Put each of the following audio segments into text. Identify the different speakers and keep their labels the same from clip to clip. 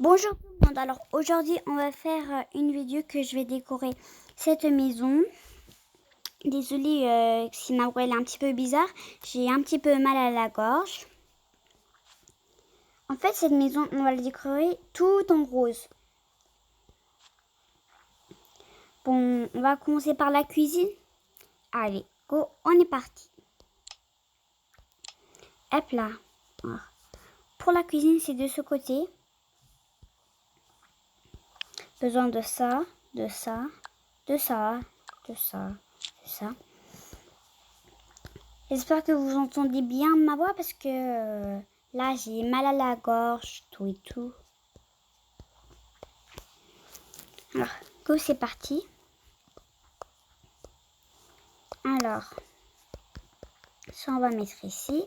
Speaker 1: Bonjour tout le monde, alors aujourd'hui on va faire une vidéo que je vais décorer cette maison. Désolée si ma voix est un petit peu bizarre, j'ai un petit peu mal à la gorge. En fait cette maison on va la décorer tout en rose. Bon, on va commencer par la cuisine. Allez, go, on est parti. Hop là. Pour la cuisine c'est de ce côté. Besoin de ça, de ça, de ça, de ça, de ça. J'espère que vous entendez bien ma voix parce que là j'ai mal à la gorge, tout et tout. Alors, go, c'est parti. Alors, ça on va mettre ici.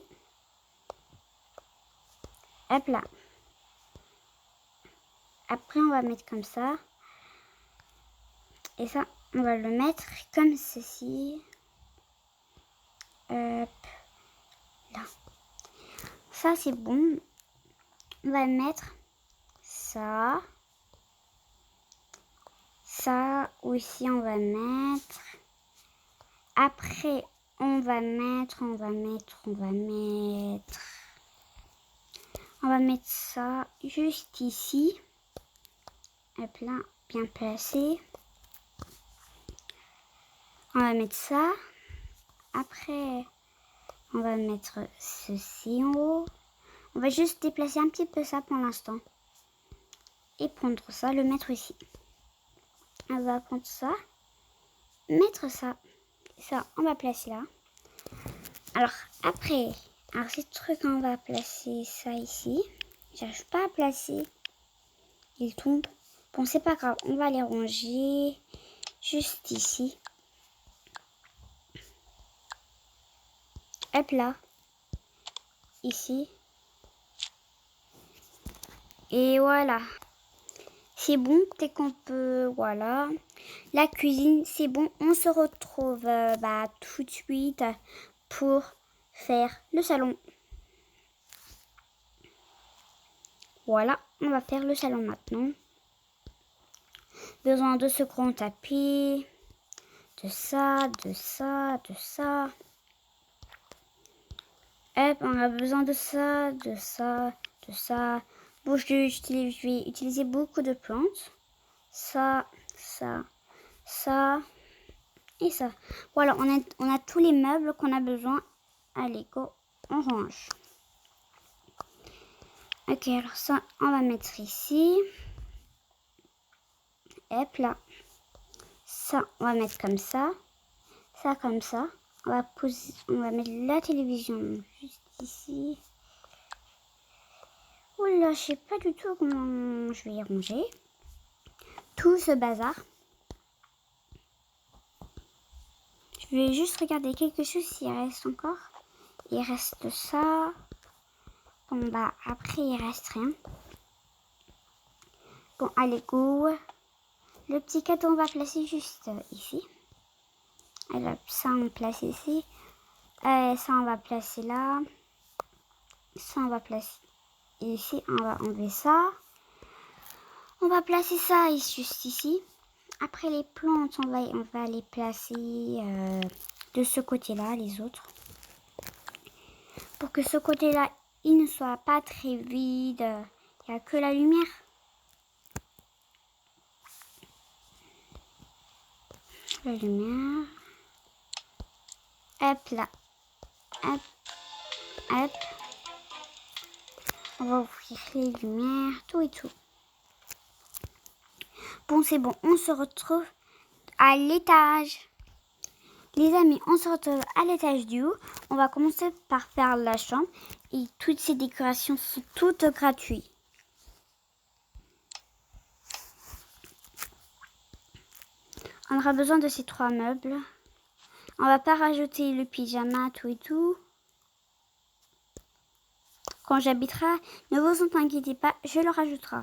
Speaker 1: Hop là. Après on va mettre comme ça. Et ça, on va le mettre comme ceci. Hop là. Ça c'est bon. On va mettre ça. Ça aussi on va mettre. Après on va mettre ça juste ici. Hop là, bien placé. On va mettre ça. Après, on va mettre ceci en haut. On va juste déplacer un petit peu ça pour l'instant. Et prendre ça, le mettre ici. On va prendre ça, mettre ça. Ça, on va placer là. Alors, après, ces trucs, on va placer ça ici. J'arrive pas à placer. Il tombe. Bon, c'est pas grave. On va les ranger juste ici. Hop là. Ici. Et voilà. C'est bon, dès qu'on peut, voilà. La cuisine, c'est bon. On se retrouve tout de suite pour faire le salon. Voilà, on va faire le salon maintenant. Besoin de ce grand tapis, de ça, de ça, de ça. Hop, on a besoin de ça, de ça, de ça. Bon, je vais utiliser beaucoup de plantes. Ça, ça, ça et ça. Voilà, on a tous les meubles qu'on a besoin. Allez, go, on range. Ok, alors ça, on va mettre ici. Hop là. Ça, on va mettre comme ça. Ça, comme ça. On va mettre la télévision juste ici. Oula, je sais pas du tout comment je vais y ranger. Tout ce bazar. Je vais juste regarder quelque chose s'il reste encore. Il reste ça. Bon, après, il reste rien. Bon, allez, go. Le petit cadeau, on va placer juste ici. Alors, ça, on place ici. Ça, on va placer là. Ça, on va placer ici. On va enlever ça. On va placer ça juste ici. Après, les plantes, on va les placer de ce côté-là, les autres. Pour que ce côté-là, il ne soit pas très vide. Il n'y a que la lumière. La lumière. Hop là. Hop. Hop. On va ouvrir les lumières, tout et tout. Bon, c'est bon. On se retrouve à l'étage. Les amis, on se retrouve à l'étage du haut. On va commencer par faire la chambre. Et toutes ces décorations sont toutes gratuites. On aura besoin de ces 3 meubles. On va pas rajouter le pyjama, tout et tout. Quand j'habiterai, ne vous en inquiétez pas, je le rajouterai.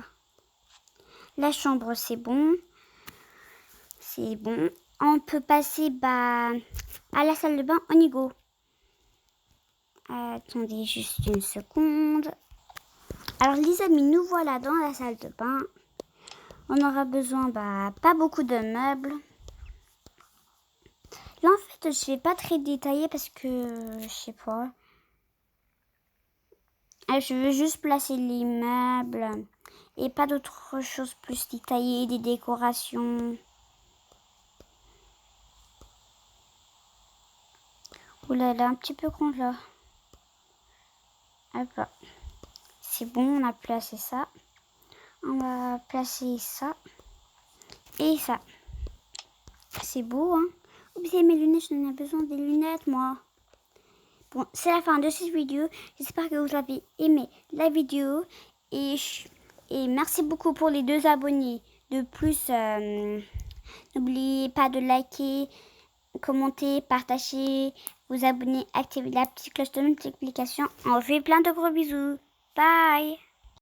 Speaker 1: La chambre, c'est bon. C'est bon. On peut passer à la salle de bain, on y go. Attendez juste une seconde. Alors les amis, nous voilà dans la salle de bain. On aura besoin, pas beaucoup de meubles. Là en fait, je vais pas très détaillé parce que, je sais pas. Je veux juste placer les meubles et pas d'autres choses plus détaillées, des décorations. Ouh là là, un petit peu con là. Hop là. C'est bon, on a placé ça. On va placer ça et ça. C'est beau, hein. Oubliez mes lunettes, je n'en ai besoin des lunettes, moi. Bon, c'est la fin de cette vidéo. J'espère que vous avez aimé la vidéo. Et merci beaucoup pour les 2 abonnés. De plus, n'oubliez pas de liker, commenter, partager, vous abonner, activer la petite cloche de notification. On vous fait plein de gros bisous. Bye!